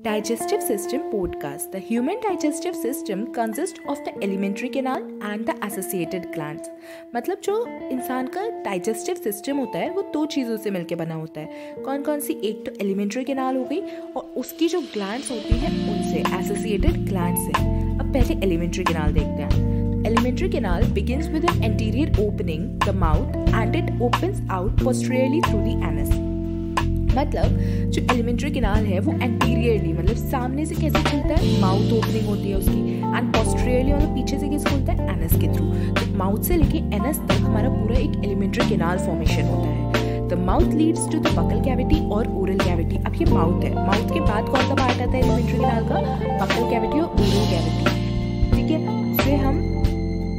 Digestive System Podcast. The human digestive system consists of the alimentary canal and the associated glands. मतलब जो इंसान का digestive system होता है वो दो चीज़ों से मिलकर बना होता है. कौन कौन सी? एक तो एलिमेंट्री कैनाल हो गई और उसकी जो ग्लैंड्स होती हैं उनसे, एसोसिएटेड ग्लैंड से. अब पहले एलिमेंट्री कैनाल देखते हैं. Alimentary canal begins with an anterior opening, the mouth, and it opens out posteriorly through the anus. मतलब जो एलिमेंट्री कैनाल है वो एंटीरियरली मतलब सामने से कैसे खुलता है, माउथ ओपनिंग होती है उसकी, एंड पोस्टीरियरली मतलब पीछे से कैसे खुलता है, एनस के थ्रू. तो माउथ से लेके एनस तक हमारा पूरा एक एलिमेंट्री कैनाल फॉर्मेशन होता है. The mouth leads to the buccal cavity और ओरल कैविटी. अब ये माउथ है, माउथ के बाद कौन सा पार्ट आता है एलिमेंट्री कैनाल का? बकल कैविटी और ओरल कैविटी. ठीक है, उसे हम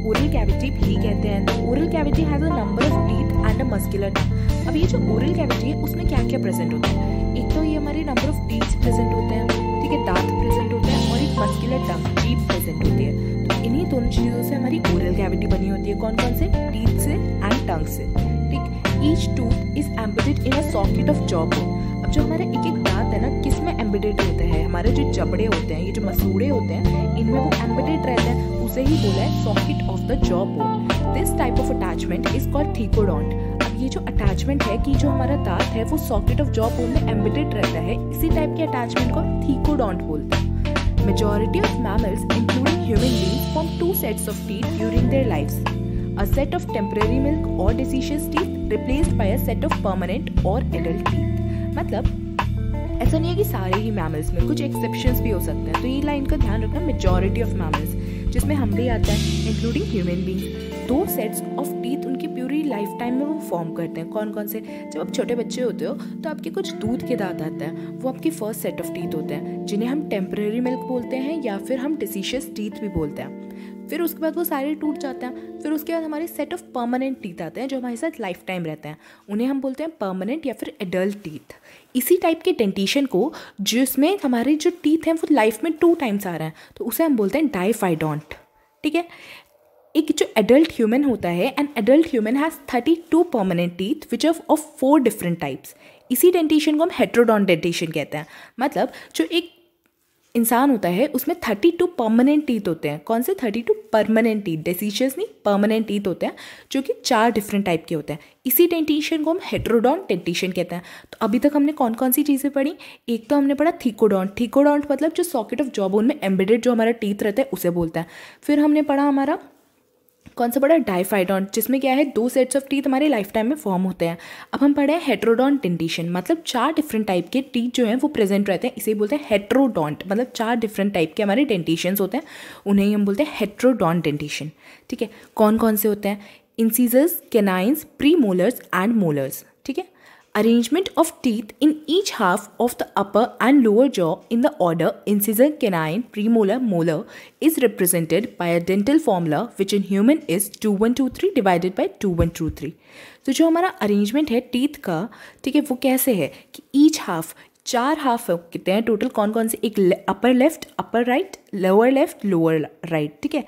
ओरल कैविटी भी कहते हैं. Oral cavity has a number of teeth and a muscular tongue. अब ये जो ओरल कैविटी है उसमें क्या क्या प्रेजेंट होता है? एक तो ये हमारे नंबर ऑफ टीथ प्रेजेंट होते हैं, ठीक है, दांत प्रेजेंट होते हैं, और एक मस्कुलर टंग, जीभ प्रेजेंट होती है. तो इन्हीं दोनों चीज़ों से हमारी ओरल कैविटी बनी होती है. कौन कौन से? टीथ से एंड टंग से. ठीक, each tooth is embedded in a socket of jaw bone. अब जो हमारे एक एक दांत है ना, किस में एम्बेडेड होते हैं? हमारे जो जबड़े होते हैं, ये जो मसूड़े होते हैं, इनमें वो एम्बेडेड रहते हैं. उसे ही बोला है socket of the jaw bone. This type of attachment is called thecodont. अब ये जो अटैचमेंट है कि जो हमारा दांत है वो सॉकेट ऑफ जॉ बोन में एम्बेडेड रहता है, इसी टाइप के अटैचमेंट को थीकोडोंट बोलते हैं. Majority of mammals including human beings form two sets of teeth during their lives. A set of temporary milk or deciduous teeth replaced by a set of permanent or adult teeth. मतलब ऐसा नहीं है कि सारे ही mammals में, कुछ exceptions भी हो सकते हैं. तो ये लाइन का ध्यान रखना, मेजॉरिटी ऑफ मैमल्स, जिसमें हम भी आता है, इंक्लूडिंग ह्यूमन बीइंग्स, दो सेट्स ऑफ टीथ उनकी पूरी लाइफ टाइम में वो फॉर्म करते हैं. कौन कौन से? जब आप छोटे बच्चे होते हो तो आपके कुछ दूध के दांत आते हैं, वो आपकी फर्स्ट सेट ऑफ टीथ होते हैं, जिन्हें हम टेम्पररी मिल्क बोलते हैं या फिर हम डिसीशियस टीथ भी बोलते हैं. फिर उसके बाद वो सारे टूट जाते हैं. फिर उसके बाद हमारे सेट ऑफ परमानेंट टीथ आते हैं जो हमारे साथ लाइफ टाइम रहते हैं. उन्हें हम बोलते हैं परमानेंट या फिर एडल्ट टीथ. इसी टाइप के डेंटिशन को, जिसमें हमारे जो टीथ हैं वो लाइफ में 2 टाइम्स आ रहे हैं, तो उसे हम बोलते हैं डाइफाइडोंट. ठीक है, एक जो एडल्ट ह्यूमन होता है, an adult human has 32 permanent teeth which are of 4 different types. इसी डेंटिशन को हम हेट्रोडोंट डेंटिशन कहते हैं. मतलब जो एक इंसान होता है उसमें 32 परमानेंट टीथ होते हैं. कौन से? 32 परमानेंट टीथ, डेसीशियस नहीं, परमानेंट टीथ होते हैं, जो कि 4 डिफरेंट टाइप के होते हैं. इसी डेंटिशन को हम हेट्रोडोंट डेंटिशन कहते हैं. तो अभी तक हमने कौन कौन सी चीज़ें पढ़ी? एक तो हमने पढ़ा थीकोडोंट. थीकोडोंट मतलब जो सॉकेट ऑफ जॉ बोन में एम्बेडेड जो हमारा टीथ रहता है उसे बोलता है. फिर हमने पढ़ा हमारा कौन सा पढ़ा? डाइफाइडोंट, जिसमें क्या है, 2 सेट्स ऑफ टीथ हमारे लाइफ टाइम में फॉर्म होते हैं. अब हम पढ़े हेट्रोडोंट डेंटिशन, मतलब 4 डिफरेंट टाइप के टीथ जो हैं वो प्रेजेंट रहते हैं, इसे बोलते हैं हेट्रोडोंट. मतलब 4 डिफरेंट टाइप के हमारे डेंटिशंस होते हैं, उन्हें ही हम बोलते हैं हेट्रोडोंट डेंटिशन. ठीक है, कौन कौन से होते हैं? Incisors, canines, premolars and molars. ठीक है, arrangement of teeth in each half of the upper and lower jaw in the order incisor, canine, premolar, molar is represented by a dental formula which in human is 2123 divided by 2123. तो जो हमारा arrangement है teeth का, ठीक है, वो कैसे है कि ईच हाफ, 4 हाफ कितने हैं टोटल? कौन कौन से? एक upper left, upper right, lower left, lower right. ठीक है,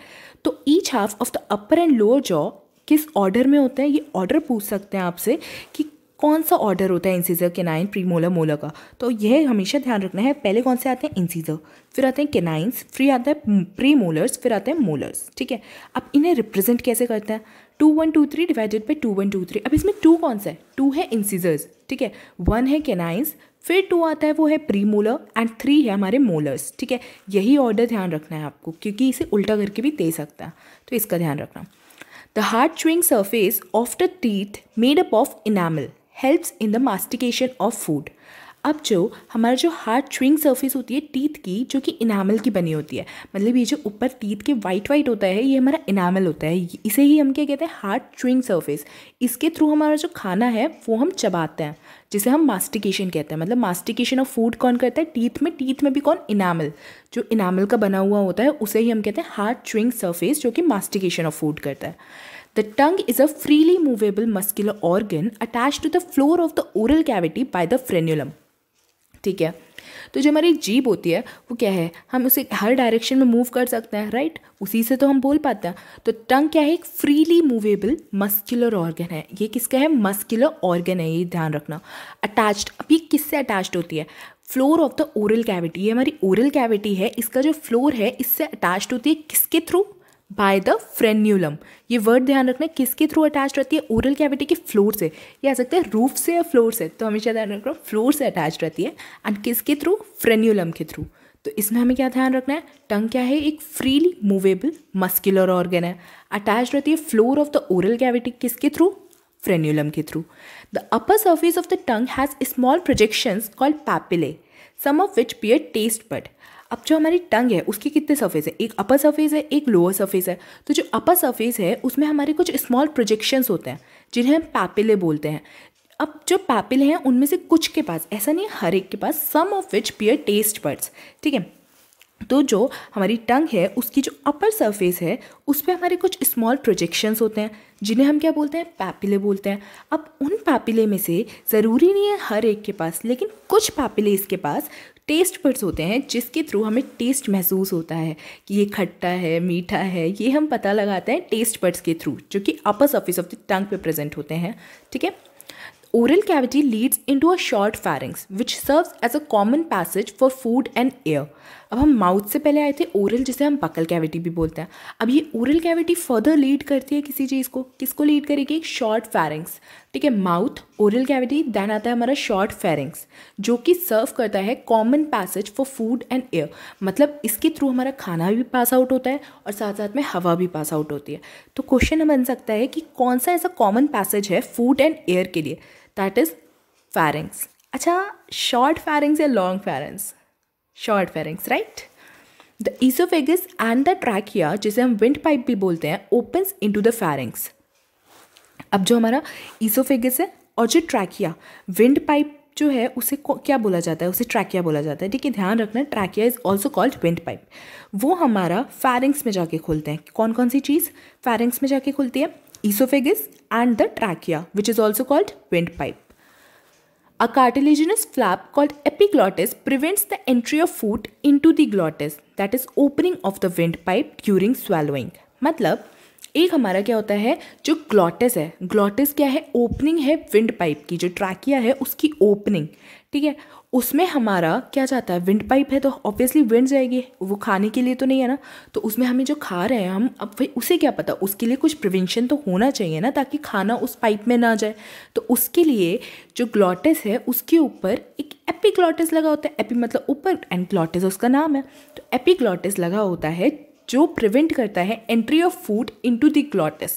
तो each half of the upper and lower jaw किस ऑर्डर में होता है? ये ऑर्डर पूछ सकते हैं आपसे कि कौन सा ऑर्डर होता है इंसिजर, कैनाइन, प्रीमोलर, मोलर का. तो यह हमेशा ध्यान रखना है. पहले कौन से आते हैं? इंसिजर, फिर आते हैं कैनाइन्स, फिर आता है प्रीमोलर्स, फिर आते हैं मोलर्स. ठीक है, अब इन्हें रिप्रेजेंट कैसे करते हैं? 2123 डिवाइडेड बाई 2123. अब इसमें 2 कौन सा है? 2 है इंसिजर्स, ठीक है, 1 है कैनाइन्स, फिर 2 आता है वो है प्रीमोलर, एंड 3 है हमारे मोलर्स. ठीक है, यही ऑर्डर ध्यान रखना है आपको, क्योंकि इसे उल्टा करके भी दे सकता है, तो इसका ध्यान रखना. The hard chewing surface of the teeth made up of enamel helps in the mastication of food. अब जो हमारा जो हार्ड च्यूइंग सरफेस होती है टीथ की, जो कि इनामल की बनी होती है, मतलब ये जो ऊपर टीथ के वाइट वाइट होता है ये हमारा इनामल होता है, इसे ही हम क्या कहते हैं? Hard chewing surface. इसके थ्रू हमारा जो खाना है वो हम चबाते हैं, जिसे हम मास्टिकेशन कहते हैं. मतलब मास्टिकेशन ऑफ फूड कौन करता है? टीथ में. टीथ में भी कौन? इनामल. जो इनामल का बना हुआ होता है उसे ही हम कहते हैं हार्ड च्यूइंग सरफेस, जो कि मास्टिकेशन ऑफ फूड करता है. The tongue is a freely movable muscular organ attached to the floor of the oral cavity by the frenulum. ठीक है, तो जो हमारी जीभ होती है वो क्या है? हम उसे हर डायरेक्शन में मूव कर सकते हैं, राइट? उसी से तो हम बोल पाते हैं. तो टंग क्या है? एक फ्रीली मूवेबल मस्कुलर ऑर्गन है. ये किसका है? मस्कुलर ऑर्गन है, ये ध्यान रखना. अटैच्ड, अब ये किससे अटैच्ड होती है? Floor of the oral cavity, ये हमारी ओरल कैविटी है, इसका जो फ्लोर है इससे अटैच्ड होती है किसके थ्रू? By the frenulum. ये वर्ड ध्यान रखना, किसके थ्रू अटैच रहती है? ओरल कैविटी के फ्लोर से, ये आ सकता है रूफ से या फ्लोर से, तो हमेशा ध्यान रखना फ्लोर से अटैच रहती है, एंड किसके थ्रू? फ्रेन्यूलम के थ्रू। तो इसमें हमें क्या ध्यान रखना है? टंग क्या है? एक फ्रीली मूवेबल मस्कुलर ऑर्गन है, अटैच रहती है floor of the oral cavity किसके थ्रू? फ्रेन्यूलम के through. The upper surface of the tongue has small projections called papillae, some of which bear taste bud. अब जो हमारी टंग है उसके कितने सरफेस है? एक अपर सरफेस है, एक लोअर सरफेस है। तो जो अपर सरफेस है उसमें हमारे कुछ स्मॉल प्रोजेक्शंस होते हैं जिन्हें हम पैपिले बोलते हैं। अब जो पैपिले हैं उनमें से कुछ के पास, ऐसा नहीं है हर एक के पास, some of which bear taste buds, ठीक है। तो जो हमारी टंग है उसकी जो अपर सरफेस है उस पर हमारे कुछ स्मॉल प्रोजेक्शंस होते हैं जिन्हें हम क्या बोलते हैं? पैपिले बोलते हैं। अब उन पैपिले में से ज़रूरी नहीं है हर एक के पास, लेकिन कुछ पैपिले इसके पास टेस्ट बड्स होते हैं जिसके थ्रू हमें टेस्ट महसूस होता है कि ये खट्टा है, मीठा है, ये हम पता लगाते हैं टेस्ट बड्स के थ्रू, जो कि अपर सरफेस ऑफ द टंग पे प्रेजेंट होते हैं, ठीक है। Oral cavity leads into a short pharynx which serves as a common passage for food and air. अब हम माउथ से पहले आए थे ओरल, जिसे हम बकल कैविटी भी बोलते हैं। अब ये ओरल कैविटी फर्दर लीड करती है किसी चीज़ को, किसको लीड करेगी? एक शॉर्ट फेरिंग्स, ठीक है। माउथ, ओरल कैविटी, देन आता है हमारा शॉर्ट फेरिंग्स, जो कि सर्व करता है common passage for food and air. मतलब इसके थ्रू हमारा खाना भी पास आउट होता है और साथ साथ में हवा भी पास आउट होती है। तो क्वेश्चन बन सकता है कि कौन सा ऐसा कॉमन पैसेज है फूड एंड एयर के लिए? That is pharynx. अच्छा, शॉर्ट फेरिंग्स या long pharynx? Short pharynx, right. The oesophagus and the trachea, जिसे हम विंड पाइप भी बोलते हैं, ओपन्स इनटू द फेरिंग्स। अब जो हमारा ईसोफेगस है और जो ट्रैकिया, विंड पाइप जो है उसे क्या बोला जाता है? उसे ट्रैकिया बोला जाता है, ठीक है। ध्यान रखना, trachea is also called wind pipe. वो हमारा फेरिंग्स में जाके खुलते हैं। कौन कौन सी चीज़ फेरिंग्स में जाके खुलती है? Esophagus and the trachea, which is also called windpipe. A cartilaginous flap called epiglottis prevents the entry of food into the glottis, that is opening of the windpipe during swallowing. मतलब एक हमारा क्या होता है, जो ग्लॉटिस है, glottis क्या है? ओपनिंग है विंड पाइप की। जो ट्रैकिया है उसकी ओपनिंग, ठीक है, उसमें हमारा क्या जाता है? विंड पाइप है तो ऑब्वियसली विंड जाएगी, वो खाने के लिए तो नहीं है ना। तो उसमें हमें जो खा रहे हैं हम, अब भाई उसे क्या पता, उसके लिए कुछ प्रिवेंशन तो होना चाहिए ना, ताकि खाना उस पाइप में ना जाए। तो उसके लिए जो ग्लॉटिस है उसके ऊपर एक एपिग्लॉटिस लगा होता है। एपी मतलब ऊपर एंड ग्लॉटिस उसका नाम है। तो एपिग्लॉटिस लगा होता है जो प्रिवेंट करता है entry of food into the glottis.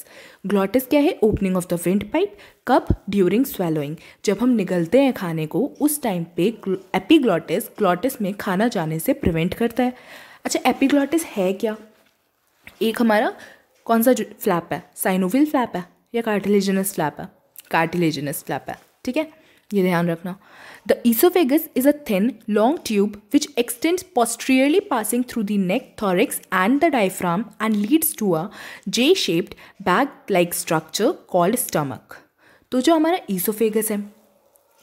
Glottis क्या है? Opening of the wind pipe. कब? ड्यूरिंग स्वेलोइंग, जब हम निगलते हैं खाने को उस टाइम पे एपिग्लॉटिस ग्लॉटिस में खाना जाने से प्रिवेंट करता है। अच्छा, एपिग्लॉटिस है क्या? एक हमारा कौन सा फ्लैप है? साइनोवियल फ्लैप है या कार्टिलेजिनस फ्लैप है? कार्टिलेजिनस फ्लैप है, ठीक है, ये ध्यान रखना। The esophagus is a thin, long tube which extends posteriorly passing through the neck, thorax and the diaphragm and leads to a J-shaped bag-like structure called stomach. तो जो हमारा esophagus है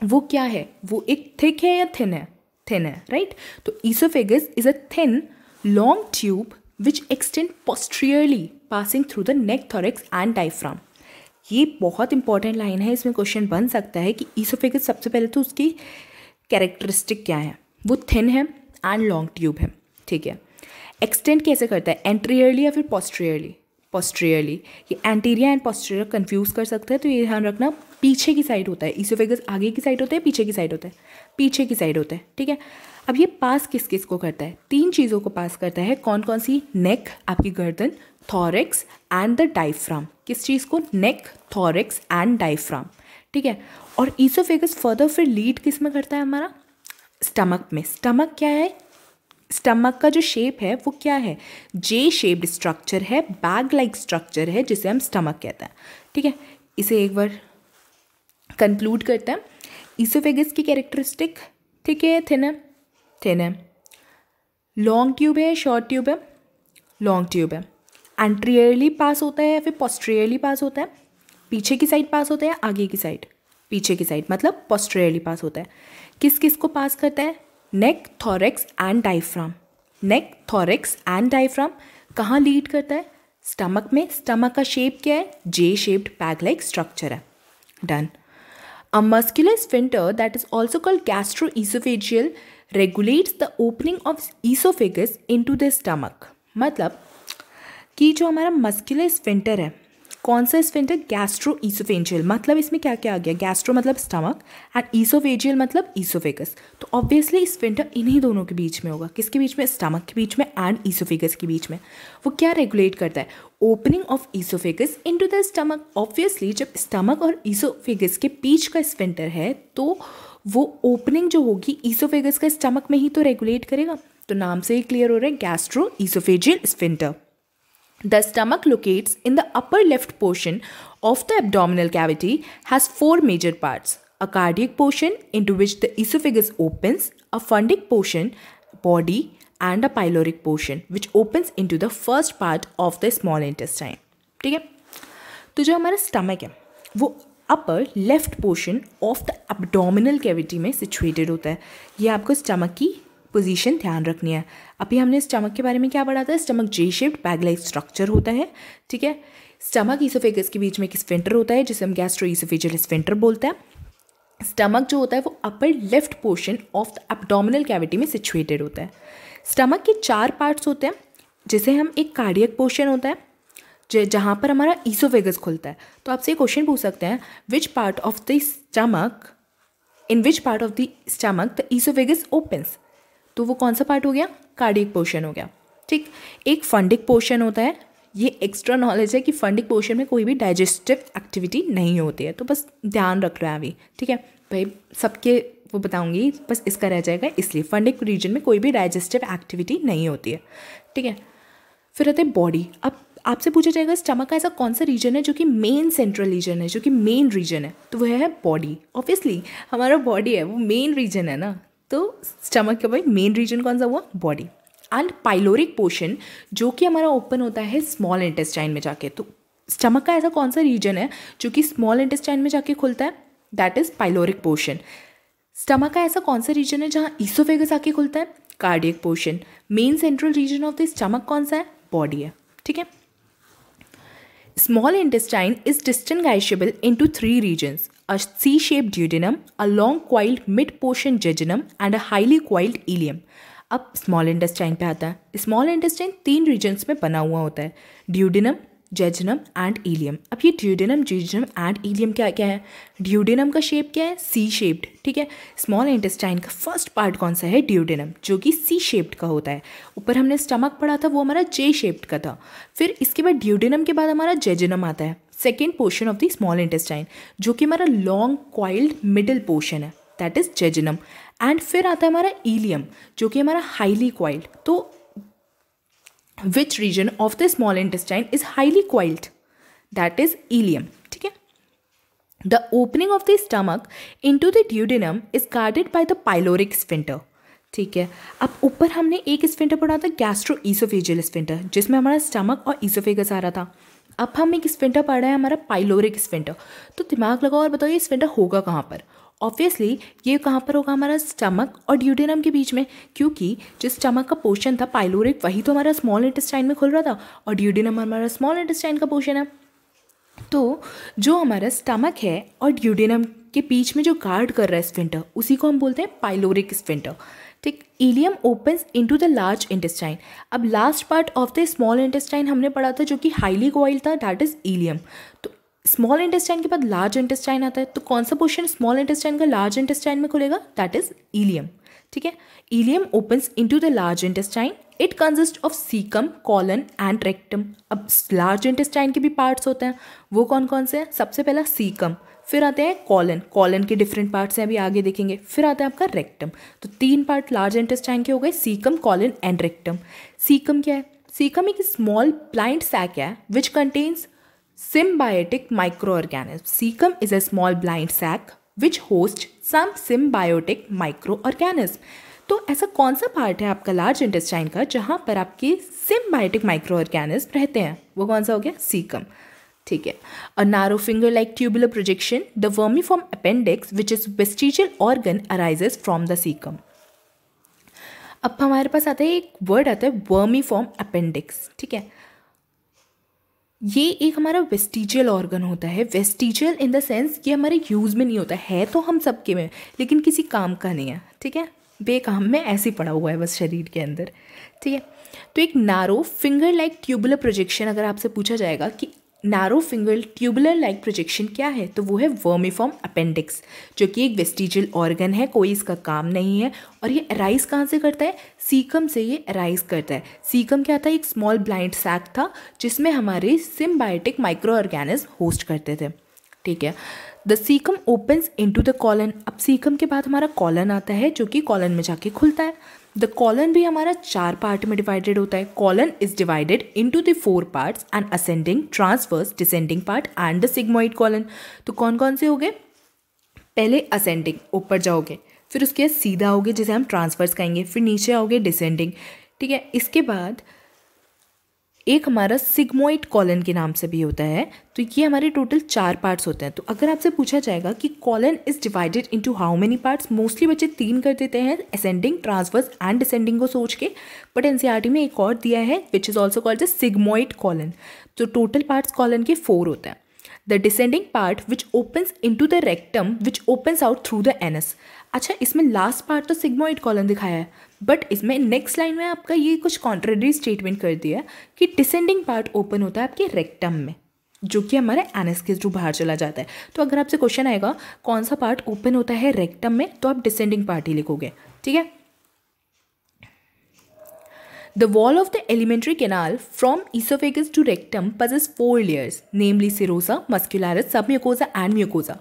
वो क्या है? वो एक thick है या thin है? Thin है, right? तो esophagus is a thin, long tube which extends posteriorly passing through the neck, thorax and diaphragm. ये बहुत इंपॉर्टेंट लाइन है, इसमें क्वेश्चन बन सकता है कि ईसोफेगस सबसे पहले तो उसकी कैरेक्टरिस्टिक क्या है? वो थिन है एंड लॉन्ग ट्यूब है, ठीक है। एक्सटेंड कैसे करता है? एंटीरियरली या फिर पोस्टीरियरली? पोस्टीरियरली। ये एंटीरियर एंड पोस्टीरियर कंफ्यूज कर सकता है, तो ये ध्यान रखना, पीछे की साइड होता है। ईसोफेगस आगे की साइड होता है, पीछे की साइड होता है? पीछे की साइड होता है, ठीक है। अब ये पास किस किस को करता है? तीन चीज़ों को पास करता है। कौन कौन सी? नेक, आपकी गर्दन, थॉरेक्स एंड द डायफ्राम। किस चीज़ को? नेक, थॉरेक्स एंड डायफ्राम, ठीक है। और ईसोफेगस फर्दर फिर लीड किस में करता है? हमारा स्टमक में। स्टमक क्या है? स्टमक का जो शेप है वो क्या है? जे शेप्ड स्ट्रक्चर है, बैग लाइक स्ट्रक्चर है, जिसे हम स्टमक कहते हैं, ठीक है। इसे एक बार कंक्लूड करते हैं। ईसोफेगस की कैरेक्टरिस्टिक, ठीक है, थिन है, थिन है, लॉन्ग ट्यूब है, शॉर्ट ट्यूब है, लॉन्ग ट्यूब है, एंटीरियरली पास होता है या फिर पोस्टीरियरली पास होता है? पीछे की साइड पास होता है, आगे की साइड? पीछे की साइड, मतलब पोस्टीरियरली पास होता है। किस किस को पास करता है? Neck, thorax and diaphragm. Neck, thorax and diaphragm कहाँ लीड करता है? स्टमक में। स्टमक का शेप क्या है? J shaped bag like structure है। Done. A muscular sphincter that is also called gastroesophageal regulates the opening of esophagus into the stomach. मतलब कि जो हमारा मस्कुलर स्फिंक्टर है, कौन सा स्फिंक्टर? गैस्ट्रो ईसोफेंजियल। मतलब इसमें क्या क्या आ गया? गैस्ट्रो मतलब स्टमक एंड ईसोफेजियल मतलब ईसोफेगस। तो ऑब्वियसली स्फिंक्टर इन्हीं दोनों के बीच में होगा। किसके बीच में? स्टमक के बीच में एंड ईसोफेगस के बीच में। वो क्या रेगुलेट करता है? Opening of esophagus into the stomach. Obviously जब स्टमक और ईसोफेगस के बीच का स्फिंक्टर है तो वो ओपनिंग जो होगी ईसोफेगस का स्टमक में ही तो रेगुलेट करेगा। तो नाम से ही क्लियर हो रहा है, gastro oesophageal sphincter. The stomach locates in the upper left portion of the abdominal cavity, has four major parts: a cardiac portion into which the esophagus opens, a fundic portion, body, and a pyloric portion which opens into the first part of the small intestine. ठीक है, तो जो हमारा stomach है वो upper left portion of the abdominal cavity में situated होता है। ये आपको स्टमक की पोजीशन ध्यान रखनी है। अभी हमने स्टमक के बारे में क्या पढ़ा था? स्टमक जे शेप्ड बैग लाइक स्ट्रक्चर होता है। ठीक है, स्टमक ईसोफेगस के बीच में एक स्फिंक्टर होता है जिसे हम गैस्ट्रो ईसोफेजियल स्फिंक्टर बोलते हैं। स्टमक जो होता है वो upper left portion of the abdominal cavity में सिचुएटेड होता है। स्टमक के 4 पार्ट्स होते हैं, जिसे हम एक कार्डियक पोर्शन होता है जहाँ पर हमारा ईसोफेगस खुलता है। तो आपसे क्वेश्चन पूछ सकते हैं, विच part of the stomach the oesophagus opens? तो वो कौन सा पार्ट हो गया? कार्डियक पोर्शन हो गया। ठीक, एक फंडिक पोर्शन होता है। ये एक्स्ट्रा नॉलेज है कि फंडिक पोर्शन में कोई भी डाइजेस्टिव एक्टिविटी नहीं होती है, तो बस ध्यान रख रहा है अभी। ठीक है भाई, सबके वो बताऊंगी, बस इसका रह जाएगा। इसलिए फंडिक रीजन में कोई भी डाइजेस्टिव एक्टिविटी नहीं होती है। ठीक है, फिर आते हैं बॉडी। अब आपसे पूछा जाएगा स्टमक का ऐसा कौन सा रीजन है जो कि मेन सेंट्रल रीजन है, जो कि मेन रीजन है? तो वह है बॉडी। ऑब्वियसली हमारा बॉडी है वो मेन रीजन है ना, तो स्टमक का भाई मेन रीजन कौन सा हुआ? बॉडी। एंड पाइलोरिक पोर्शन जो कि हमारा ओपन होता है स्मॉल इंटेस्टाइन में जाके। तो स्टमक का ऐसा कौन सा रीजन है जो कि स्मॉल इंटेस्टाइन में जाके खुलता है? That is pyloric portion. Stomach का ऐसा कौन सा रीजन है जहाँ ईसोफेगस आके खुलता है? Cardiac portion. Main central region of the stomach कौन सा है? बॉडी है। ठीक है, small intestine is distinguishable into 3 regions: a C-shaped duodenum, a long coiled mid-portion jejunum, and a highly coiled ileum. अब स्मॉल इंटेस्टाइन पे आता है। स्मॉल इंटेस्टाइन 3 रीजन्स में बना हुआ होता है: ड्यूडेनम, जेजुनम एंड इलियम। अब ये ड्यूडेनम, जेजुनम एंड इलियम क्या क्या है? ड्यूडेनम का शेप क्या है? C shaped. ठीक है, स्मॉल इंटेस्टाइन का फर्स्ट पार्ट कौन सा है? ड्यूडेनम, जो कि सी शेप्ड का होता है। ऊपर हमने स्टमक पढ़ा था, वो हमारा जे शेप्ड का था। फिर इसके बाद ड्यूडेनम के बाद हमारा जेजुनम आता है, second portion of the small intestine, जो कि हमारा लॉन्ग क्वाइल्ड मिडिल पोर्शन है, दैट इज जेजुनम। एंड फिर आता है हमारा इलियम, जो कि हमारा हाईली क्वाइल्ड। तो which region of the small intestine is highly coiled? That is ileum. ठीक है, the opening of the stomach into the duodenum is guarded by the pyloric sphincter. ठीक है, अब ऊपर हमने एक स्फिंक्टर पढ़ा था गैस्ट्रो ईसोफेजियल स्फिंक्टर, जिसमें हमारा स्टमक और ईसोफेगस आ रहा था। अब हम एक स्फिंक्टर पढ़ रहे हैं हमारा पाइलोरिक स्फिंक्टर। तो दिमाग लगाओ और बताओ ये स्फिंक्टर होगा कहाँ पर? ऑब्वियसली ये कहाँ पर होगा? हमारा स्टमक और ड्यूडेनम के बीच में, क्योंकि जो स्टमक का पोर्शन था पाइलोरिक, वही तो हमारा स्मॉल इंटेस्टाइन में खुल रहा था, और ड्यूडेनम हमारा स्मॉल इंटेस्टाइन का पोर्शन है। तो जो हमारा स्टमक है और ड्यूडेनम के बीच में जो गार्ड कर रहा है स्फिंक्टर, उसी को हम बोलते हैं पाइलोरिक स्फिंक्टर। ठीक, ileum opens into the large intestine. अब last part of the small intestine हमने पढ़ा था जो कि हाईली कॉइल्ड था, दैट इज इलियम। तो स्मॉल इंटेस्टाइन के बाद लार्ज इंटेस्टाइन आता है, तो कौन सा पोर्शन स्मॉल इंटेस्टाइन का लार्ज इंटेस्टाइन में खुलेगा? That is ileum. ठीक है, ileum opens into the large intestine. It consist of caecum, colon and rectum. अब लार्ज इंटेस्टाइन के भी पार्ट्स होते हैं, वो कौन कौन से हैं? सबसे पहला सीकम, फिर आते हैं कॉलन, कॉलन के डिफरेंट पार्ट्स हैं, अभी आगे देखेंगे। फिर आता है आपका रेक्टम। तो 3 पार्ट लार्ज इंटेस्टाइन के हो गए, caecum, colon and rectum. Caecum क्या है? सीकम एक स्मॉल प्लाइंट सैक है which contains symbiotic microorganisms. Cecum is a small blind sac which hosts some symbiotic microorganisms. तो ऐसा कौन सा पार्ट है आपका लार्ज इंटेस्टाइन का जहाँ पर आपके सिम्बायोटिक माइक्रो ऑर्गेनिज्म रहते हैं? वो कौन सा हो गया? सीकम। ठीक है, a narrow finger like tubular projection, the vermiform appendix which is vestigial organ arises from the caecum. अब हमारे पास आता है एक वर्ड आता है वर्मीफॉर्म अपेंडिक्स। ठीक है, ये एक हमारा वेस्टिजियल ऑर्गन होता है। वेस्टिजियल इन द सेंस ये हमारे यूज़ में नहीं होता है, तो हम सबके में, लेकिन किसी काम का नहीं है। ठीक है, बेकाम में ऐसे ही पड़ा हुआ है बस शरीर के अंदर, ठीक है। तो एक narrow finger like tubular projection, अगर आपसे पूछा जाएगा कि narrow finger tubular like projection क्या है, तो वो है वर्मीफॉर्म अपेंडिक्स, जो कि एक वेस्टिजियल ऑर्गन है, कोई इसका काम नहीं है। और ये अराइज कहाँ से करता है? सीकम से ये अराइज करता है। सीकम क्या था? एक स्मॉल ब्लाइंड सैक था जिसमें हमारे सिम्बायोटिक माइक्रो ऑर्गेनिज्म होस्ट करते थे, ठीक है। The caecum opens into the colon. अब सीकम के बाद हमारा कॉलन आता है, जो कि कॉलन में जाके खुलता है। द कॉलन भी हमारा 4 पार्ट में डिवाइडेड होता है। Colon is divided into the 4 parts and ascending, transverse, descending part and the sigmoid colon. तो कौन कौन से हो गए? पहले असेंडिंग, ऊपर जाओगे, फिर उसके बाद सीधा होगे जिसे हम ट्रांसवर्स कहेंगे, फिर नीचे आओगे डिसेंडिंग, ठीक है। इसके बाद एक हमारा सिग्मोइड कॉलन के नाम से भी होता है। तो ये हमारे टोटल 4 पार्ट्स होते हैं। तो अगर आपसे पूछा जाएगा कि colon is divided into how many parts, mostly बच्चे 3 कर देते हैं, असेंडिंग, ट्रांसवर्स एंड डिसेंडिंग को सोच के, बट एनसीईआरटी में एक और दिया है which is also called the sigmoid colon. तो टोटल पार्ट्स कॉलन के 4 होते हैं। The descending part which opens into the rectum which opens out through the anus. अच्छा, इसमें लास्ट पार्ट तो सिग्मोइड कॉलन दिखाया है, बट इसमें नेक्स्ट लाइन में आपका ये कुछ कॉन्ट्रेडरी स्टेटमेंट कर दिया कि डिसेंडिंग पार्ट ओपन होता है आपके रेक्टम में, जो कि हमारे एनस के थ्रू बाहर चला जाता है। तो अगर आपसे क्वेश्चन आएगा कौन सा पार्ट ओपन होता है रेक्टम में, तो आप डिसेंडिंग पार्ट ही लिखोगे, ठीक है। The wall of the alimentary canal from esophagus to rectum possesses 4 layers, namely serosa, muscularis, submucosa and mucosa.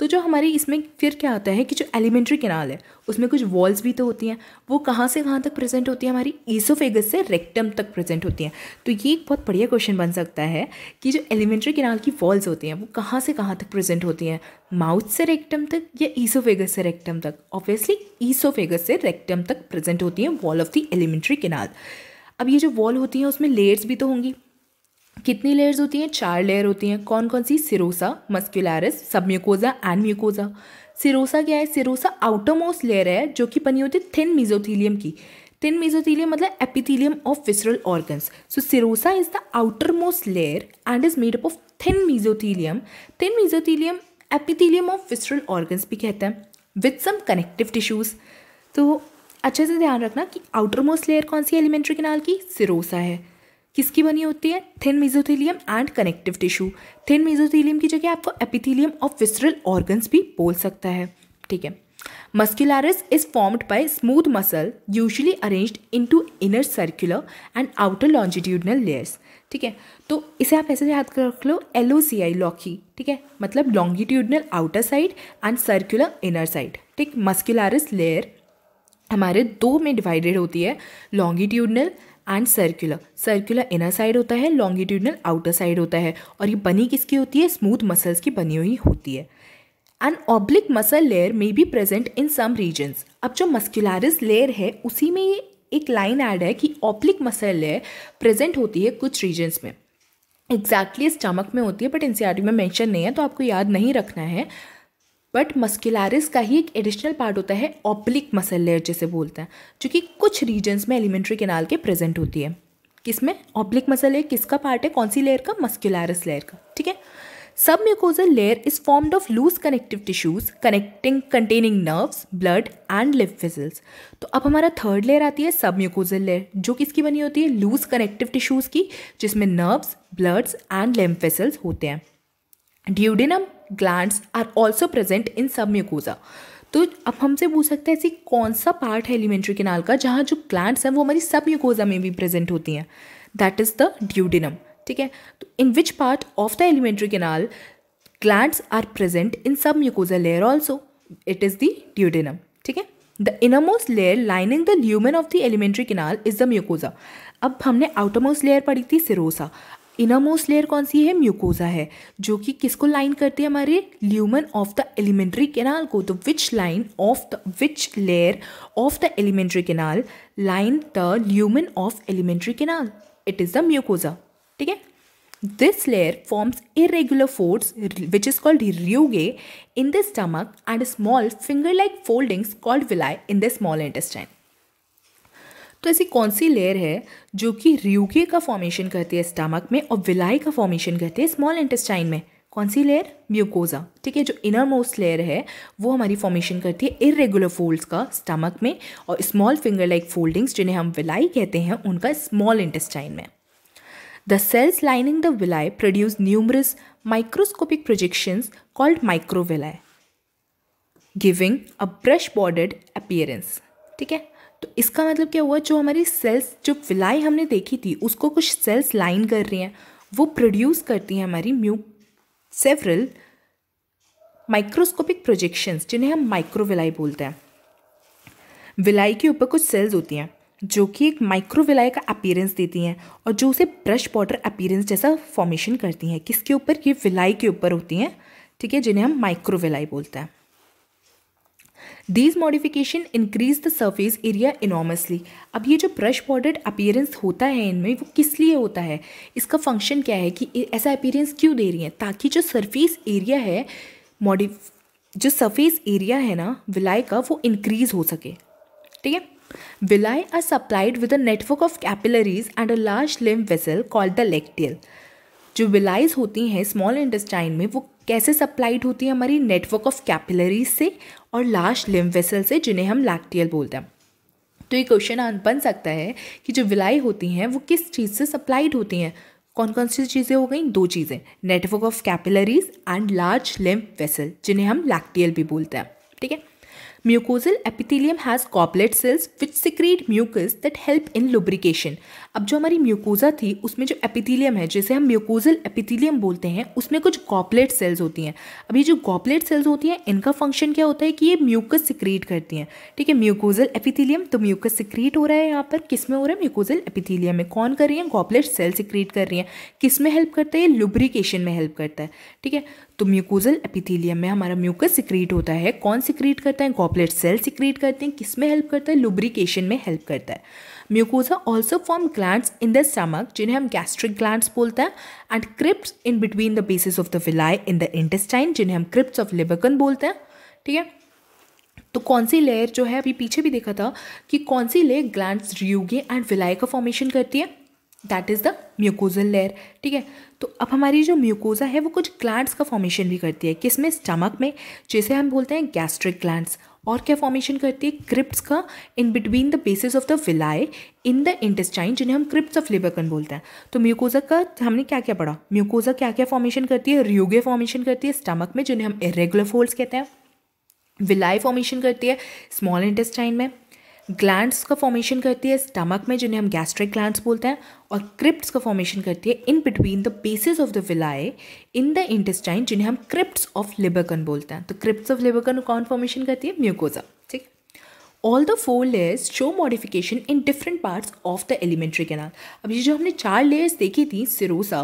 तो जो हमारी इसमें फिर क्या आता है कि जो एलिमेंट्री कैनाल है उसमें कुछ वॉल्स भी तो होती हैं, वो कहाँ से कहाँ तक प्रेजेंट होती है? हमारी ईसोफेगस से रेक्टम तक प्रेजेंट होती हैं। तो ये एक बहुत बढ़िया क्वेश्चन बन सकता है कि जो एलिमेंट्री कैनाल की वॉल्स होती हैं वो कहाँ से कहाँ तक प्रेजेंट होती हैं, माउथ से रेक्टम तक या ईसोफेगस से रेक्टम तक? ऑब्वियसली ईसोफेगस से रेक्टम तक प्रेजेंट होती हैं wall of the alimentary canal. अब ये जो वॉल होती हैं उसमें लेयर्स भी तो होंगी। कितनी लेयर्स होती हैं? 4 लेयर होती हैं। कौन कौन सी? Serosa, muscularis, submucosa and mucosa. Serosa क्या है? सिरोसा आउटर मोस्ट लेयर है जो कि बनी होती है थिन मेसोथीलियम की। थिन मेसोथीलियम मतलब epithelium of visceral organs. So serosa is the outermost layer and is made up of thin mesothelium. Thin mesothelium epithelium of visceral organs भी कहते हैं, विद सम कनेक्टिव टिश्यूज। तो अच्छे से ध्यान रखना कि आउटर मोस्ट लेयर कौन सी है एलिमेंट्री कैनाल की? सिरोसा है। किसकी बनी होती है? Thin mesothelium and connective tissue. Thin mesothelium की जगह आपको एपिथीलियम ऑफ विसरल ऑर्गन्स भी बोल सकता है, ठीक है। Muscularis is formed by smooth muscle usually arranged into inner circular and outer longitudinal layers, ठीक है। तो इसे आप ऐसे याद कर रख लो, LOCI, लॉकी, ठीक है, मतलब longitudinal outer side and circular inner side, ठीक। मस्क्युलरिस लेयर हमारे 2 में डिवाइडेड होती है, longitudinal and circular. Circular inner side होता है, लॉन्गिट्यूडनल आउटर साइड होता है। और ये बनी किसकी होती है? स्मूथ मसल्स की बनी हुई होती है। एन ऑब्लिक मसल लेयर में be present in some regions. अब जो मस्क्युलरिस लेयर है उसी में ये एक लाइन ऐड है कि ऑब्लिक मसल लेयर प्रेजेंट होती है कुछ रीजन्स में। एग्जैक्टली स्टमक में होती है, बट एनसीईआरटी में मेंशन नहीं है तो आपको याद नहीं रखना है। बट मस्क्युलरिस का ही एक एडिशनल पार्ट होता है ऑब्लिक मसल लेयर जिसे बोलते हैं, जो कि कुछ रीजन्स में एलिमेंट्री कैनाल के प्रेजेंट होती है। किसमें? ऑब्लिक मसल लेयर किसका पार्ट है? कौन सी लेयर का? मस्क्युलरिस लेयर का, ठीक है। Submucosal layer is formed of loose connective tissues containing nerves, blood and lymph vessels. तो अब हमारा थर्ड लेयर आती है सबम्यूकोजल लेयर, जो किसकी बनी होती है? लूज कनेक्टिव टिश्यूज की, जिसमें nerves, bloods and lymph vessels होते हैं। Duodenum glands are also present in submucosa. तो अब हमसे पूछ सकते हैं ऐसी कौन सा पार्ट है एलिमेंट्री कैनाल का जहाँ जो ग्लैंड्स हैं वो हमारी सबम्यूकोजा में भी प्रेजेंट होती हैं? दैट इज द ड्यूडेनम, ठीक है। तो in which part of the alimentary canal glands are present in submucosa layer also? It is the duodenum, ठीक है। The innermost layer lining the lumen of the alimentary canal is the mucosa. अब हमने outermost layer पढ़ी थी serosa, innermost layer कौन सी है? Mucosa है, जो कि किसको लाइन करती है? हमारे lumen of the alimentary canal को। तो which layer of the alimentary canal line the lumen of alimentary canal? It is the mucosa, ठीक है। This layer forms irregular Fords which is called rugae in the stomach and small finger-like foldings called villi in the small intestine. तो ऐसी कौन सी layer है जो कि र्यूगे का formation करती है स्टमक में और विलाई का फॉर्मेशन करती है स्मॉल इंटेस्टाइन में? कौन सी लेयर? म्यूकोजा, ठीक है। जो इनर मोस्ट लेयर है वो हमारी फॉर्मेशन करती है इरेगुलर फोल्ड्स का स्टमक में, और स्मॉल फिंगर लाइक फोल्डिंग्स जिन्हें हम विलाई कहते हैं उनका स्मॉल इंटेस्टाइन में। The cells lining the villi produce numerous microscopic projections called microvilli, giving a brush bordered appearance, ठीक है। तो इसका मतलब क्या हुआ, जो हमारी सेल्स, जो विलाई हमने देखी थी उसको कुछ सेल्स लाइन कर रही हैं, वो प्रोड्यूस करती हैं हमारी सेवरल माइक्रोस्कोपिक प्रोजेक्शंस जिन्हें हम माइक्रोविलाई बोलते हैं। विलाई के ऊपर कुछ सेल्स होती हैं जो कि एक माइक्रोविलाई का अपीयरेंस देती हैं और जो उसे ब्रश बॉर्डर अपीयरेंस जैसा फॉर्मेशन करती हैं। किसके ऊपर? ये विलाई के ऊपर होती हैं, ठीक है, जिन्हें हम माइक्रोविलाई बोलते हैं। These modification increase the surface area enormously। अब ये जो ब्रश बॉर्डर्ड अपीयरेंस होता है इनमें, वो किस लिए होता है, इसका फंक्शन क्या है कि ऐसा अपीयरेंस क्यों दे रही है? ताकि जो सरफेस एरिया है, जो सरफेस एरिया है ना विलाई का, वो इंक्रीज हो सके, ठीक है। Villi are supplied with a network of capillaries and a large lymph vessel called the lacteal. जो विलाइज होती हैं स्मॉल इंटेस्टाइन में, वो कैसे सप्लाइड होती है? हमारी नेटवर्क ऑफ कैपिलरीज से और लार्ज लिम्फ वेसल से, जिन्हें हम लैक्टियल बोलते हैं। तो ये क्वेश्चन बन सकता है कि जो विलाई होती हैं वो किस चीज़ से सप्लाइड होती हैं? कौन कौन सी चीज़ें हो गई? दो चीज़ें, network of capillaries and large lymph vessel, जिन्हें हम लैक्टियल भी बोलते हैं, ठीक है। Mucosal epithelium has goblet cells which secrete mucus that help in lubrication. अब जो हमारी म्यूकोजा थी उसमें जो एपिथेलियम है, जिसे हम म्यूकोजल एपिथेलियम बोलते हैं, उसमें कुछ गॉबलेट सेल्स होती हैं। अब ये जो गॉबलेट सेल्स होती हैं इनका फंक्शन क्या होता है कि ये म्यूकस सिक्रीट करती हैं, ठीक है। म्यूकोजल एपिथेलियम, तो म्यूकस सिक्रीट हो रहा है यहाँ पर, किस में हो रहा है? म्यूकोजल एपिथेलियम में। कौन कर रही है? गॉबलेट सेल सिक्रीट कर रही हैं। किस में हेल्प करता है? लुब्रिकेशन में हेल्प करता है, ठीक है। तो म्यूकोजल एपिथेलियम में हमारा म्यूकस सिक्रीट होता है। कौन सिक्रीट करता है? गॉबलेट सेल सिक्रीट करते हैं। किस में हेल्प करता है? लुब्रिकेशन में हेल्प करता है। Mucosa also form glands in the stomach, जिन्हें हम गैस्ट्रिक ग्लैंड्स बोलते हैं, and crypts in between the basis of the villi in the intestine, जिन्हें हम क्रिप्ट्स ऑफ लिबर्कन बोलते हैं, ठीक है। तो कौन सी लेयर जो है, अभी पीछे भी देखा था कि कौन सी लेयर ग्लैंड्स, रियूगे एंड विलाई का फॉर्मेशन करती है? That is the mucosal layer, ठीक है। तो अब हमारी जो म्यूकोजा है वो कुछ ग्लैंड्स का फॉर्मेशन भी करती है। किसमें? स्टमक में, जिसे हम बोलते हैं गैस्ट्रिक ग्लैंड्स। और क्या फॉर्मेशन करती है? क्रिप्ट्स का in between the basis of the villi in the intestine, जिन्हें हम क्रिप्ट्स ऑफ लिबर्कन बोलते हैं। तो म्यूकोजा का हमने क्या क्या पढ़ा? म्यूकोजा क्या क्या फॉर्मेशन करती है? रियूगे फॉर्मेशन करती है स्टमक में, जिन्हें हम इरेगुलर फोल्ड्स कहते हैं। विलाई फॉर्मेशन करती है स्मॉल इंटेस्टाइन में। ग्लैंड्स का फॉर्मेशन करती है स्टमक में, जिन्हें हम गैस्ट्रिक ग्लैंड्स बोलते हैं। और क्रिप्ट्स का फॉर्मेशन करती है in between the basis of the villi in the intestine, जिन्हें हम क्रिप्ट्स ऑफ लिबर्कन बोलते हैं। तो क्रिप्ट्स ऑफ लिबर्कन कौन फॉर्मेशन करती है? म्यूकोजा, ठीक। All the 4 layers show modification in different parts of the alimentary canal. अब ये जो हमने 4 लेयर्स देखी थी, सिरोसा,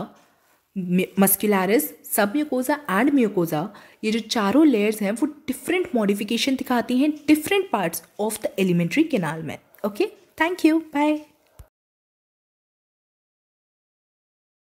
मस्कुलरिस, सब म्यूकोजा एंड म्यूकोजा, ये जो चारों लेयर्स हैं वो डिफरेंट मॉडिफिकेशन दिखाती हैं different parts of the alimentary canal में। Okay, thank you, bye.